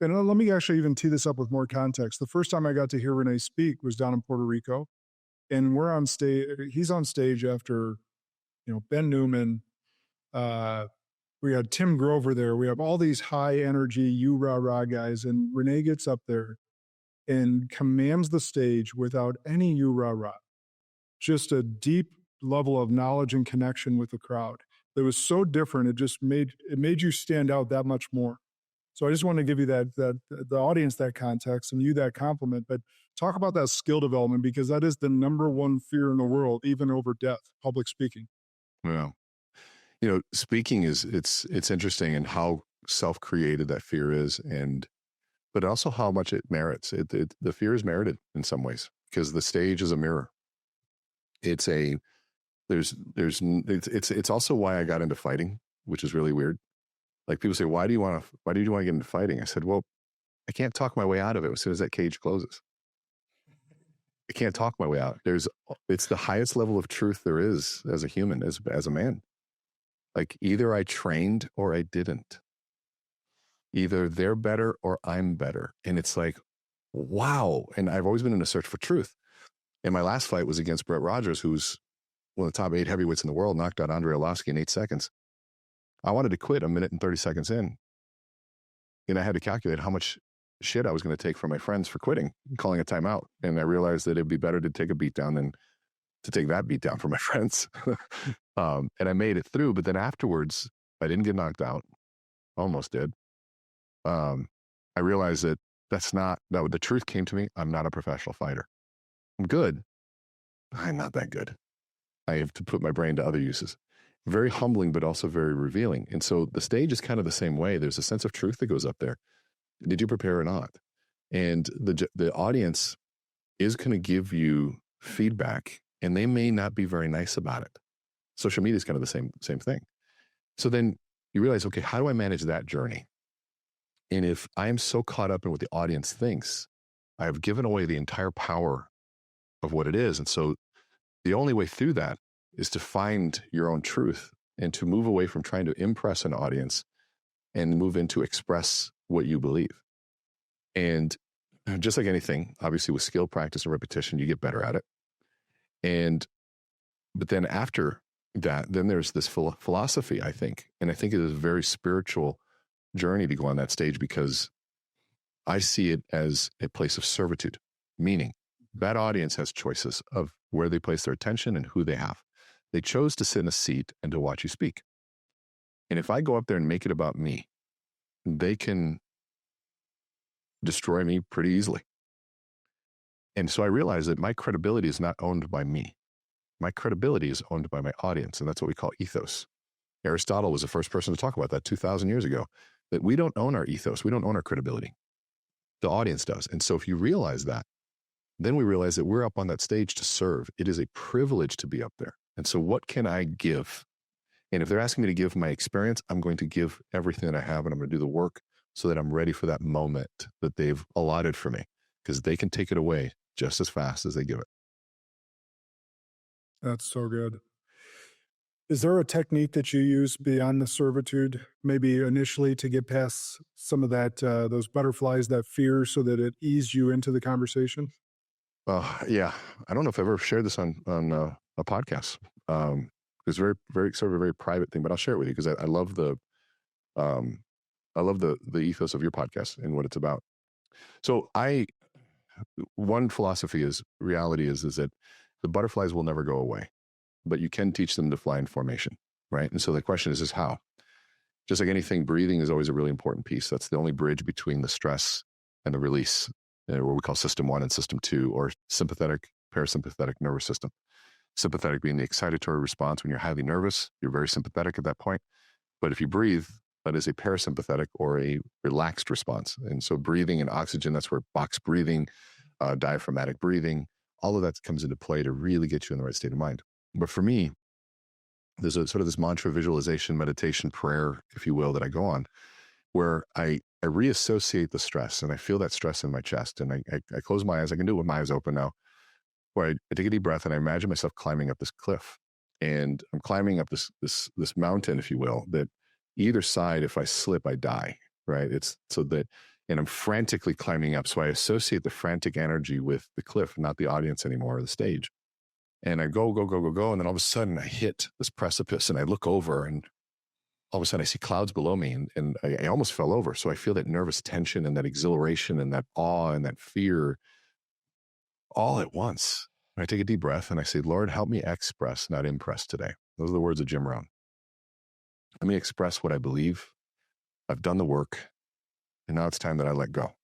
and let me actually even tee this up with more context. The first time I got to hear Renee speak was down in Puerto Rico, and we're on stage. He's on stage after, Ben Newman. We had Tim Grover there. We have all these high energy, you rah rah guys, and Renee gets up there and commands the stage without any you rah rah. Just a deep level of knowledge and connection with the crowd. That was so different. It made you stand out that much more. So I just want to give you that the audience that context and you that compliment. But talk about that skill development, because that is the number one fear in the world, even over death, public speaking. Well, speaking it's interesting and how self-created that fear is, but also how much it merits. The fear is merited in some ways because the stage is a mirror. It's also why I got into fighting, which is really weird. Like people say, why do you want to get into fighting? I said, well, I can't talk my way out of it as soon as that cage closes. I can't talk my way out. It's the highest level of truth there is as a human, as a man. Like either I trained or I didn't. Either they're better or I'm better. And it's like, wow. And I've always been in a search for truth. And my last fight was against Brett Rogers, who's one of the top 8 heavyweights in the world, knocked out Andrei Arlovski in 8 seconds. I wanted to quit a minute and 30 seconds in. And I had to calculate how much shit I was going to take from my friends for quitting, calling a timeout. And I realized that it'd be better to take a beat down than to take that beat down from my friends. And I made it through. But then afterwards, I didn't get knocked out. Almost did. I realized that the truth came to me. I'm not a professional fighter. I'm good. I'm not that good. I have to put my brain to other uses. Very humbling, but also very revealing. And so the stage is kind of the same way. There's a sense of truth that goes up there. Did you prepare or not? And the audience is going to give you feedback, and they may not be very nice about it. Social media is kind of the same thing. So then you realize, okay, how do I manage that journey? And if I am so caught up in what the audience thinks, I have given away the entire power of what it is. And so the only way through that is to find your own truth and to move away from trying to impress an audience and move into express what you believe. And just like anything, obviously with skill, practice, and repetition, you get better at it. But then after that, then there's this philosophy, I think. And I think it is a very spiritual journey to go on that stage, because I see it as a place of servitude, meaning that audience has choices of where they place their attention and who they have. They chose to sit in a seat and to watch you speak. And if I go up there and make it about me, they can destroy me pretty easily. And so I realized that my credibility is not owned by me. My credibility is owned by my audience, and that's what we call ethos. Aristotle was the first person to talk about that 2,000 years ago, that we don't own our ethos. We don't own our credibility. The audience does. And so if you realize that, then we realize that we're up on that stage to serve. It is a privilege to be up there. And so what can I give? And if they're asking me to give my experience, I'm going to give everything that I have, and I'm going to do the work so that I'm ready for that moment that they've allotted for me, because they can take it away just as fast as they give it. That's so good. Is there a technique that you use beyond the servitude, maybe initially to get past some of that, those butterflies, that fear, so that it eased you into the conversation? Yeah. I don't know if I've ever shared this on a podcast. It's very, very sort of a very private thing, but I'll share it with you because I love the ethos of your podcast and what it's about. So one philosophy is that the butterflies will never go away, but you can teach them to fly in formation, right? And so the question is how? Just like anything, breathing is always a really important piece. That's the only bridge between the stress and the release, what we call system 1 and system 2, or sympathetic, parasympathetic nervous system. Sympathetic being the excitatory response when you're highly nervous. You're very sympathetic at that point. But if you breathe, that is a parasympathetic or a relaxed response. And so breathing and oxygen, that's where box breathing, diaphragmatic breathing, all of that comes into play to really get you in the right state of mind. But for me, there's a sort of this mantra, visualization, meditation, prayer, if you will, that I go on, where I reassociate the stress, and I feel that stress in my chest, and I close my eyes. I can do it with my eyes open now, where I take a deep breath and I imagine myself climbing up this cliff, and I'm climbing up this mountain, if you will, that either side, if I slip, I die, right? It's so that, and I'm frantically climbing up. So I associate the frantic energy with the cliff, not the audience anymore, or the stage. And I go. And then all of a sudden I hit this precipice and I look over, and all of a sudden I see clouds below me, and I almost fell over. So I feel that nervous tension and that exhilaration and that awe and that fear all at once. And I take a deep breath and I say, Lord, help me express, not impress today. Those are the words of Jim Rohn. Let me express what I believe. I've done the work, and now it's time that I let go.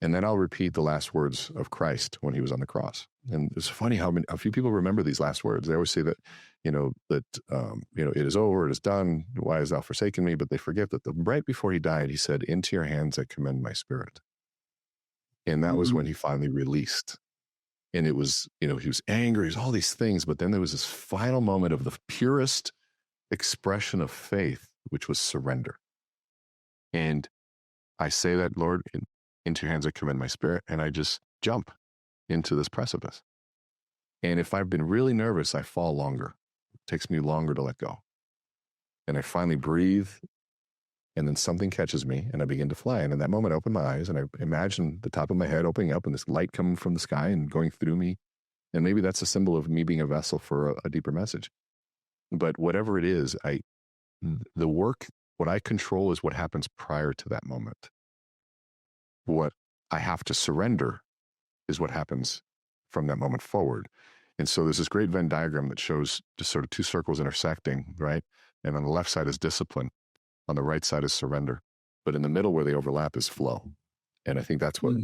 And then I'll repeat the last words of Christ when he was on the cross. And it's funny how a few people remember these last words. They always say that, it is over, it is done. Why hast thou forsaken me? But they forget that right before he died, he said, into your hands I commend my spirit. And that was when he finally released. And it was, he was angry, it was all these things. But then there was this final moment of the purest expression of faith, which was surrender. And I say that, Lord, into your hands I commend my spirit, and I just jump into this precipice. And if I've been really nervous, I fall longer. It takes me longer to let go. And I finally breathe, and then something catches me, and I begin to fly. And in that moment, I open my eyes, and I imagine the top of my head opening up, and this light coming from the sky and going through me. And maybe that's a symbol of me being a vessel for a deeper message. But whatever it is, what I control is what happens prior to that moment. What I have to surrender is what happens from that moment forward. And so there's this great Venn diagram that shows just sort of two circles intersecting, right? And on the left side is discipline. On the right side is surrender. But in the middle where they overlap is flow. And I think that's what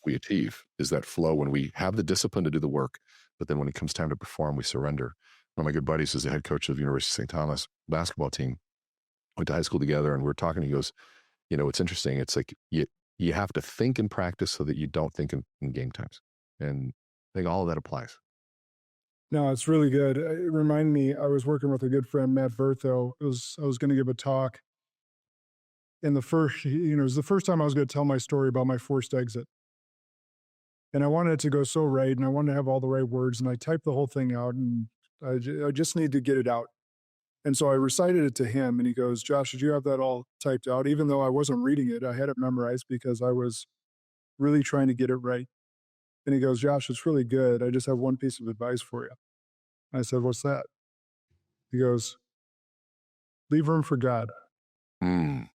we achieve, is that flow when we have the discipline to do the work, but then when it comes time to perform, we surrender. One of my good buddies is the head coach of the University of St. Thomas basketball team. Went to high school together, and we're talking. He goes, it's interesting. It's like you have to think in practice so that you don't think in game times. And I think all of that applies. No, it's really good. It reminded me, I was working with a good friend, Matt Vertho. I was going to give a talk. And it was the first time I was going to tell my story about my forced exit. And I wanted it to go so right, and I wanted to have all the right words. And I typed the whole thing out, and I just need to get it out. And so I recited it to him, and he goes, Josh, did you have that all typed out? Even though I wasn't reading it, I had it memorized because I was really trying to get it right. And he goes, Josh, it's really good. I just have one piece of advice for you. I said, what's that? He goes, leave room for God. That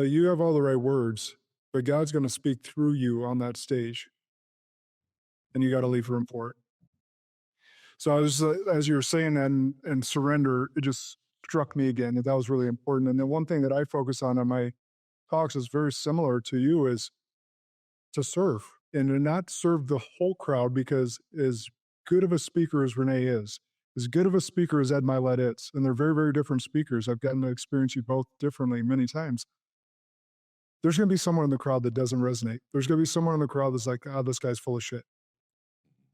you have all the right words, but God's going to speak through you on that stage. And you got to leave room for it. So I was, as you were saying that and surrender, it just struck me again that was really important. And the one thing that I focus on my talks is very similar to you, is to serve and to not serve the whole crowd, because as good of a speaker as Rene is, as good of a speaker as Ed Milet is, and they're very, very different speakers. I've gotten to experience you both differently many times. There's going to be someone in the crowd that doesn't resonate. There's going to be someone in the crowd that's like, this guy's full of shit.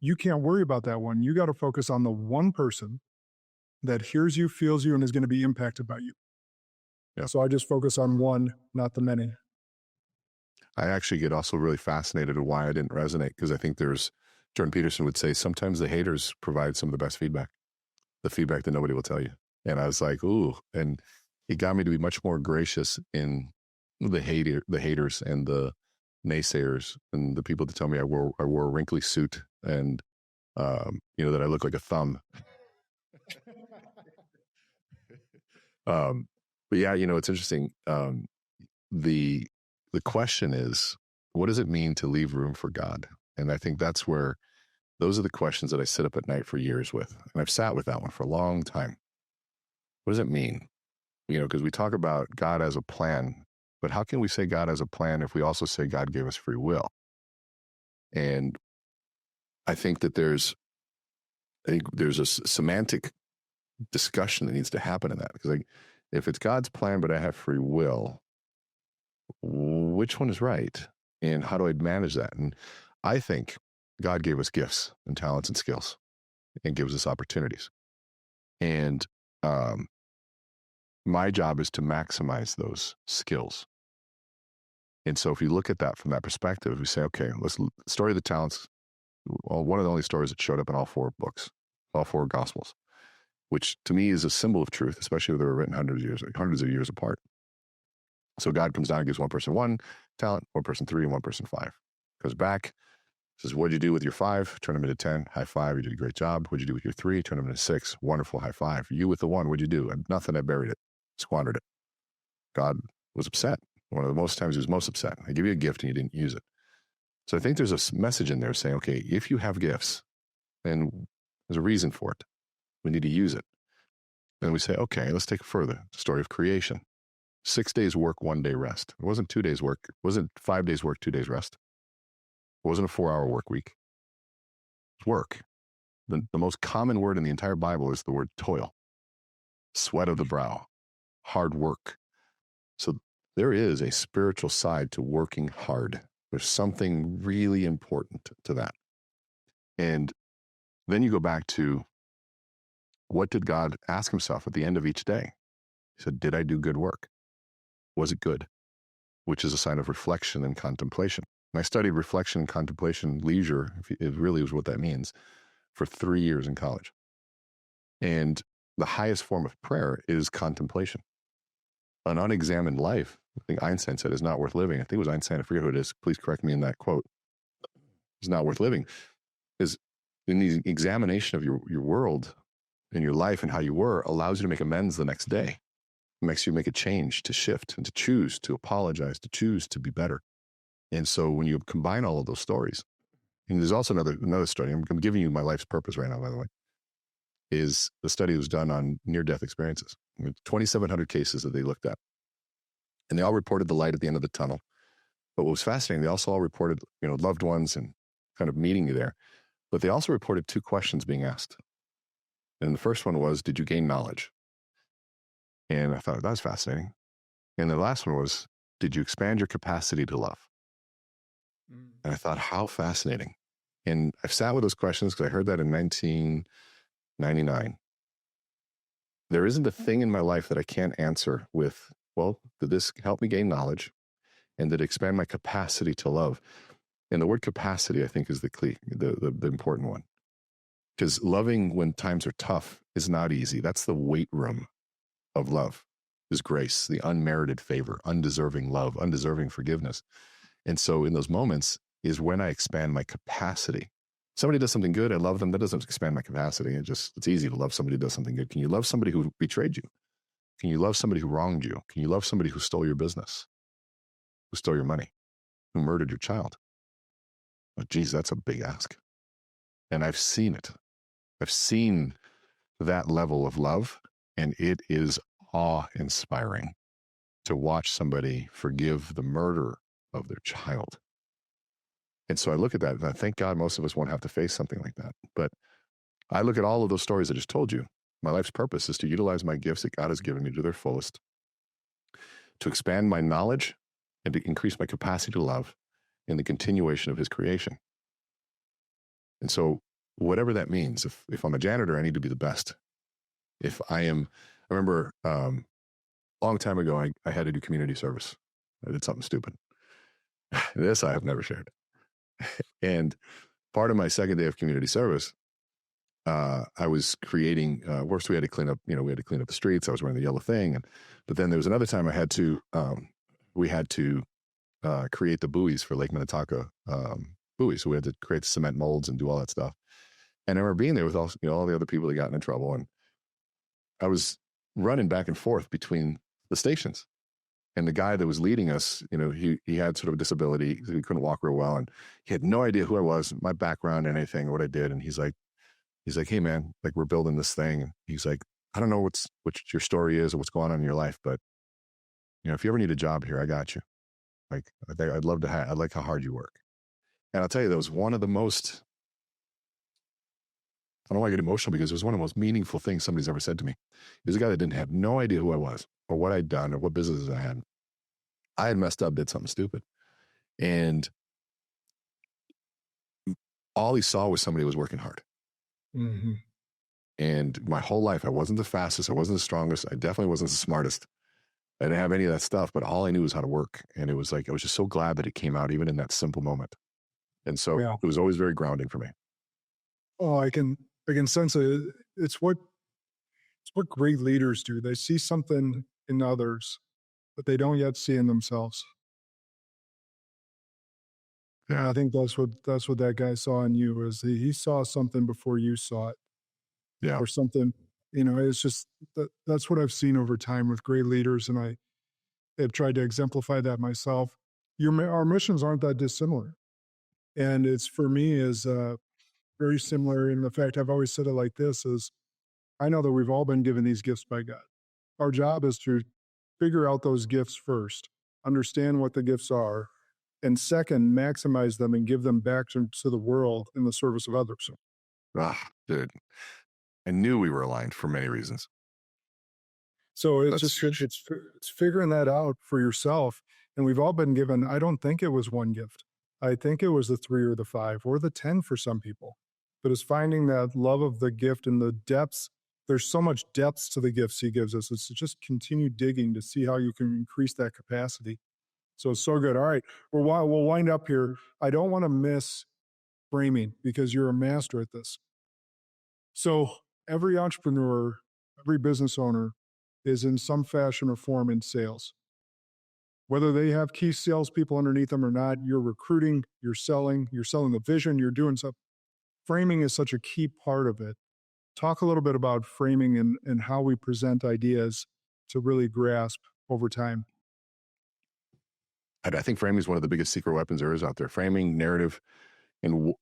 You can't worry about that one. You got to focus on the one person that hears you, feels you, and is going to be impacted by you. Yeah. So I just focus on one, not the many. I actually get also really fascinated with why I didn't resonate, because I think Jordan Peterson would say, sometimes the haters provide some of the best feedback, the feedback that nobody will tell you. And I was like, ooh, and it got me to be much more gracious in the haters and the naysayers and the people that tell me I wore a wrinkly suit and that I look like a thumb. But yeah, it's interesting. The question is, what does it mean to leave room for God? And I think that's where those are the questions that I sit up at night for years with. And I've sat with that one for a long time. What does it mean? Because we talk about God as a plan, but how can we say God has a plan if we also say God gave us free will? And I think that there's a semantic discussion that needs to happen in that, because if it's God's plan, but I have free will, which one is right? And how do I manage that? And I think God gave us gifts and talents and skills. and gives us opportunities. And my job is to maximize those skills. And so if you look at that from that perspective, we say, okay, story of the talents. Well, one of the only stories that showed up in all 4 books, all 4 gospels, which to me is a symbol of truth, especially if they were written hundreds of years apart. So God comes down and gives one person 1 talent, one person 3, and one person 5. Goes back, says, what'd you do with your 5? Turn them into 10, high five, you did a great job. What'd you do with your 3? Turn them into 6, wonderful, high five. You with the 1, what'd you do? Nothing, I buried it, squandered it. God was upset. One of the most times he was most upset. I give you a gift and you didn't use it. So I think there's a message in there saying, okay, if you have gifts, then there's a reason for it. We need to use it. Then we say, okay, let's take it further. The story of creation. 6 days work, 1 day rest. It wasn't 2 days work. It wasn't 5 days work, 2 days rest. It wasn't a 4-hour work week. It was work. The most common word in the entire Bible is the word toil, sweat of the brow, hard work. So there is a spiritual side to working hard. There's something really important to that. And then you go back to, what did God ask himself at the end of each day? He said, did I do good work? Was it good? Which is a sign of reflection and contemplation. And I studied reflection and contemplation, leisure, it really is what that means, for 3 years in college. And the highest form of prayer is contemplation. An unexamined life, I think Einstein said, is not worth living. I think it was Einstein, I forget who it is. Please correct me in that quote. It's not worth living. Is in the examination of your world and your life and how you were allows you to make amends the next day. It makes you make a change, to shift and to choose, to apologize, to choose to be better. And so when you combine all of those stories, and there's also another study, I'm giving you my life's purpose right now, by the way, is the study was done on near-death experiences. 2,700 cases that they looked at. And they all reported the light at the end of the tunnel. But what was fascinating, they also all reported, loved ones and kind of meeting you there. But they also reported 2 questions being asked. And the first one was, did you gain knowledge? And I thought, that was fascinating. And the last one was, did you expand your capacity to love? And I thought, how fascinating. And I've sat with those questions because I heard that in 1999. There isn't a thing in my life that I can't answer with, well, did this help me gain knowledge? And did it expand my capacity to love? And the word capacity, I think, is the important one. Because loving when times are tough is not easy. That's the weight room of love, is grace, the unmerited favor, undeserving love, undeserving forgiveness. And so in those moments is when I expand my capacity. Somebody does something good, I love them. That doesn't expand my capacity. It's easy to love somebody who does something good. Can you love somebody who betrayed you? Can you love somebody who wronged you? Can you love somebody who stole your business, who stole your money, who murdered your child? Oh, geez, that's a big ask. And I've seen it. I've seen that level of love, and it is awe-inspiring to watch somebody forgive the murder of their child. And so I look at that and I thank God most of us won't have to face something like that. But I look at all of those stories I just told you. My life's purpose is to utilize my gifts that God has given me to their fullest, to expand my knowledge and to increase my capacity to love in the continuation of his creation. And so whatever that means, if I'm a janitor, I need to be the best. I remember a long time ago, I had to do community service. I did something stupid. This I have never shared. And part of my second day of community service, I was creating, first we had to clean up, we had to clean up the streets. I was wearing the yellow thing. But then there was another time we had to create the buoys for Lake Minnetonka buoys. So we had to create the cement molds and do all that stuff. And I remember being there with all the other people that got into trouble. And I was running back and forth between the stations. And the guy that was leading us, he had sort of a disability. He couldn't walk real well. And he had no idea who I was, my background, anything, or what I did. And he's like, hey, man, like, we're building this thing. And he's like, I don't know what your story is or what's going on in your life, but, if you ever need a job here, I got you. Like, I'd love to I like how hard you work. And I'll tell you, that was one of the most, I don't know why I get emotional, because it was one of the most meaningful things somebody's ever said to me. He was a guy that didn't have no idea who I was or what I'd done or what businesses I had. I had messed up, did something stupid. And all he saw was somebody who was working hard. Mm-hmm. And my whole life, I wasn't the fastest. I wasn't the strongest. I definitely wasn't the smartest. I didn't have any of that stuff, but all I knew was how to work. And it was like, I was just so glad that it came out even in that simple moment. And so Yeah. it was always very grounding for me. Oh, I can sense it. It's what great leaders do. They see something in others that they don't yet see in themselves. Yeah, I think that's what that guy saw in you, is he saw something before you saw it. Yeah. Or something. It's just that's what I've seen over time with great leaders, and I have tried to exemplify that myself. Our missions aren't that dissimilar, and it's, for me, is very similar in the fact, I've always said it like this: is I know that we've all been given these gifts by God. Our job is to figure out those gifts first, understand what the gifts are, and second, maximize them and give them back to the world in the service of others. Dude, I knew we were aligned for many reasons. So it's figuring that out for yourself. And we've all been given, I don't think it was one gift. I think it was the 3 or the 5 or the 10 for some people. But it's finding that love of the gift and the depths. There's so much depths to the gifts he gives us. It's to just continue digging to see how you can increase that capacity. So it's so good. All right, we'll wind up here. I don't want to miss framing, because you're a master at this. So every entrepreneur, every business owner is in some fashion or form in sales. Whether they have key salespeople underneath them or not, you're recruiting, you're selling the vision, you're doing stuff. Framing is such a key part of it. Talk a little bit about framing and how we present ideas to really grasp over time. I think framing is one of the biggest secret weapons there is out there. Framing, narrative, and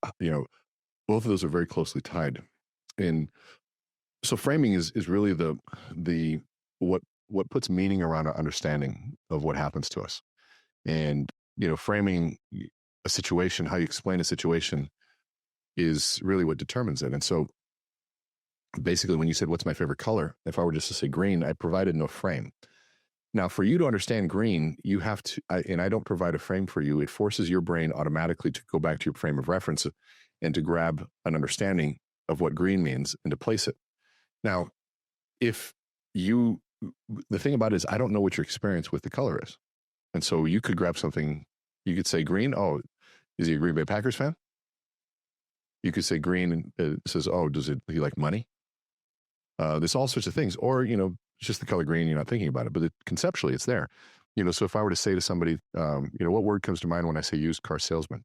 both of those are very closely tied. And so framing is really the what puts meaning around our understanding of what happens to us. And framing a situation, how you explain a situation, is really what determines it. And so basically, when you said, what's my favorite color? If I were just to say green, I provided no frame. Now, for you to understand green, you have to, and I don't provide a frame for you. It forces your brain automatically to go back to your frame of reference and to grab an understanding of what green means and to place it. Now, the thing about it is, I don't know what your experience with the color is. And so you could grab something, you could say green. Oh, is he a Green Bay Packers fan? You could say green and it says, oh, does he like money? There's all sorts of things. Or, it's just the color green, you're not thinking about it, but conceptually it's there. So if I were to say to somebody, what word comes to mind when I say used car salesman?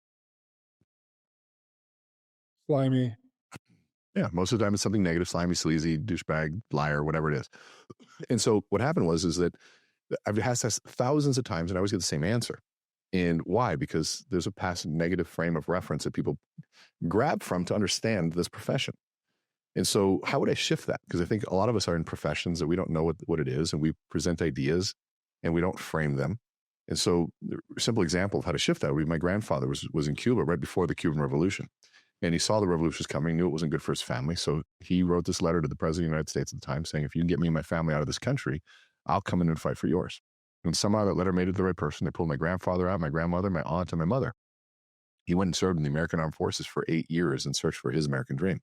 Slimy. Yeah, most of the time it's something negative: slimy, sleazy, douchebag, liar, whatever it is. And so what happened is that I've asked this thousands of times and I always get the same answer. And why? Because there's a past negative frame of reference that people grab from to understand this profession. And so how would I shift that? Because I think a lot of us are in professions that we don't know what it is, and we present ideas and we don't frame them. And so a simple example of how to shift that would be, my grandfather was in Cuba right before the Cuban Revolution. And he saw the revolution was coming, knew it wasn't good for his family. So he wrote this letter to the president of the United States at the time saying, if you can get me and my family out of this country, I'll come in and fight for yours. And somehow that letter made it to the right person. They pulled my grandfather out, my grandmother, my aunt, and my mother. He went and served in the American Armed Forces for 8 years in search for his American dream.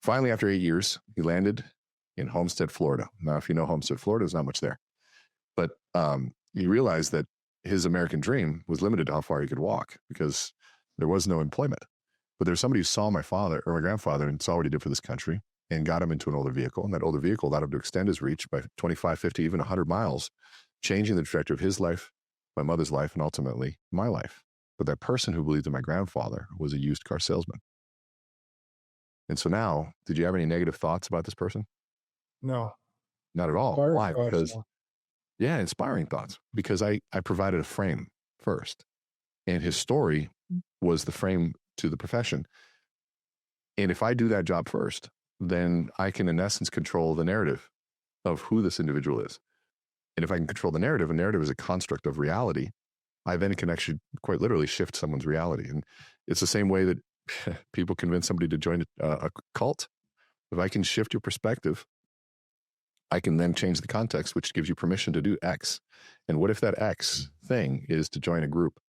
Finally, after 8 years, he landed in Homestead, Florida. Now, if you know Homestead, Florida, there's not much there. But he realized that his American dream was limited to how far he could walk because there was no employment. But there's somebody who saw my father or my grandfather and saw what he did for this country and got him into an older vehicle. And that older vehicle allowed him to extend his reach by 25, 50, even 100 miles, changing the trajectory of his life, my mother's life, and ultimately my life. But that person who believed in my grandfather was a used car salesman. And so now, did you have any negative thoughts about this person? No. Not at all. Inspiring Why? thoughts, Because, no. yeah, inspiring thoughts. Because I provided a frame first. And his story was the frame to the profession. And if I do that job first, then I can, in essence, control the narrative of who this individual is. And if I can control the narrative, a narrative is a construct of reality, I then can actually quite literally shift someone's reality. And it's the same way that people convince somebody to join a cult. If I can shift your perspective, I can then change the context, which gives you permission to do X. And what if that X thing is to join a group?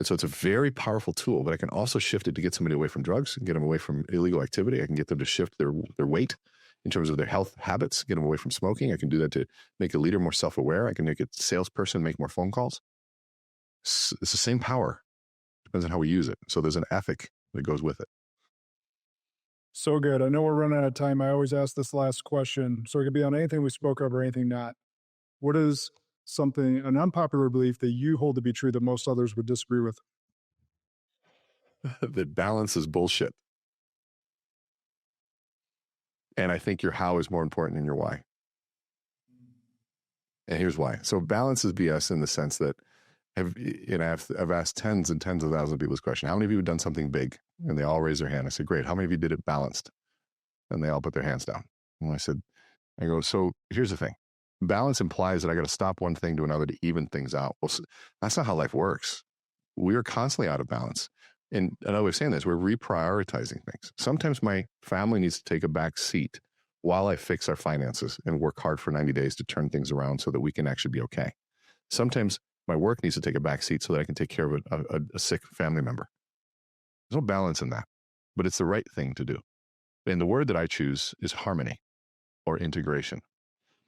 And so it's a very powerful tool, but I can also shift it to get somebody away from drugs and get them away from illegal activity. I can get them to shift their weight in terms of their health habits, get them away from smoking. I can do that to make a leader more self-aware. I can make a salesperson make more phone calls. It's the same power. Depends on how we use it. So there's an ethic that goes with it. So good. I know we're running out of time. I always ask this last question. So it could be on anything we spoke of or anything not. What is something, an unpopular belief that you hold to be true that most others would disagree with? That balance is bullshit. And I think your how is more important than your why. And here's why. So balance is BS in the sense that I've asked tens and tens of thousands of people this question. How many of you have done something big? And they all raise their hand. I said, great. How many of you did it balanced? And they all put their hands down. And I go, so here's the thing. Balance implies that I got to stop one thing to another to even things out. Well, that's not how life works. We are constantly out of balance. And another way of saying this, we're reprioritizing things. Sometimes my family needs to take a back seat while I fix our finances and work hard for 90 days to turn things around so that we can actually be okay. Sometimes my work needs to take a back seat so that I can take care of a sick family member. There's no balance in that, but it's the right thing to do. And the word that I choose is harmony or integration.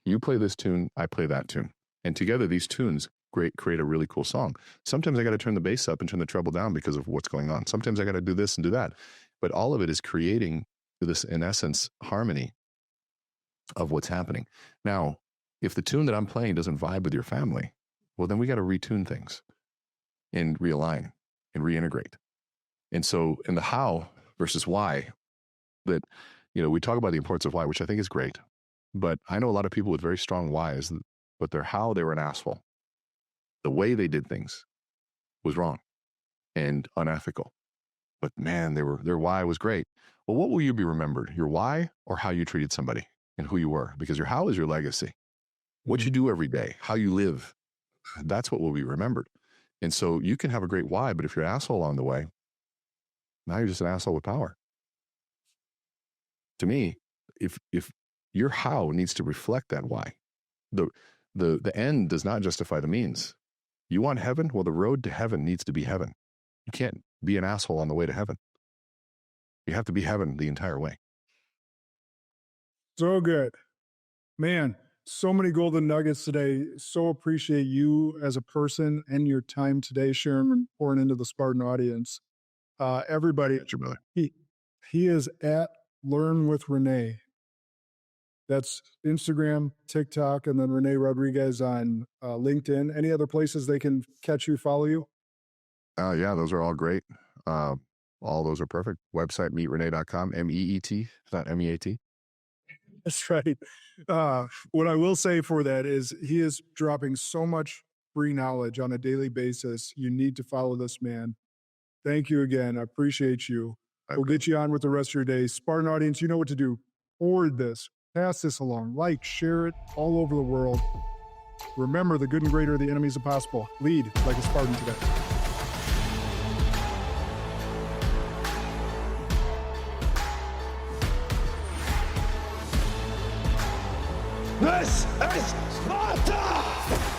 You play this tune, I play that tune. And together these tunes create a really cool song. Sometimes I got to turn the bass up and turn the treble down because of what's going on. Sometimes I got to do this and do that. But all of it is creating this, in essence, harmony of what's happening. Now, if the tune that I'm playing doesn't vibe with your family, well, then we got to retune things and realign and reintegrate. And so in the how versus why, that, we talk about the importance of why, which I think is great. But I know a lot of people with very strong whys, but their how, they were an asshole. The way they did things was wrong and unethical. But man, their why was great. Well, what will you be remembered? Your why or how you treated somebody and who you were? Because your how is your legacy. What you do every day, how you live, that's what will be remembered. And so you can have a great why, but if you're an asshole along the way, now you're just an asshole with power. To me, if your how needs to reflect that why. The end does not justify the means. You want heaven? Well, the road to heaven needs to be heaven. You can't be an asshole on the way to heaven. You have to be heaven the entire way. So good. Man, so many golden nuggets today. So appreciate you as a person and your time today, sharing and pouring into the Spartan audience. Everybody, he is at Learn with Rene. That's Instagram, TikTok, and then Rene Rodriguez on LinkedIn. Any other places they can catch you, follow you? Yeah, those are all great. All those are perfect. Website, meetrene.com, MEET, not MEAT. That's right. What I will say for that is he is dropping so much free knowledge on a daily basis. You need to follow this man. Thank you again. I appreciate you. We'll get you on with the rest of your day. Spartan audience, you know what to do. Forward this. Pass this along. Like, share it all over the world. Remember, the good and greater are the enemies of possible. Lead like a Spartan today. This is Sparta!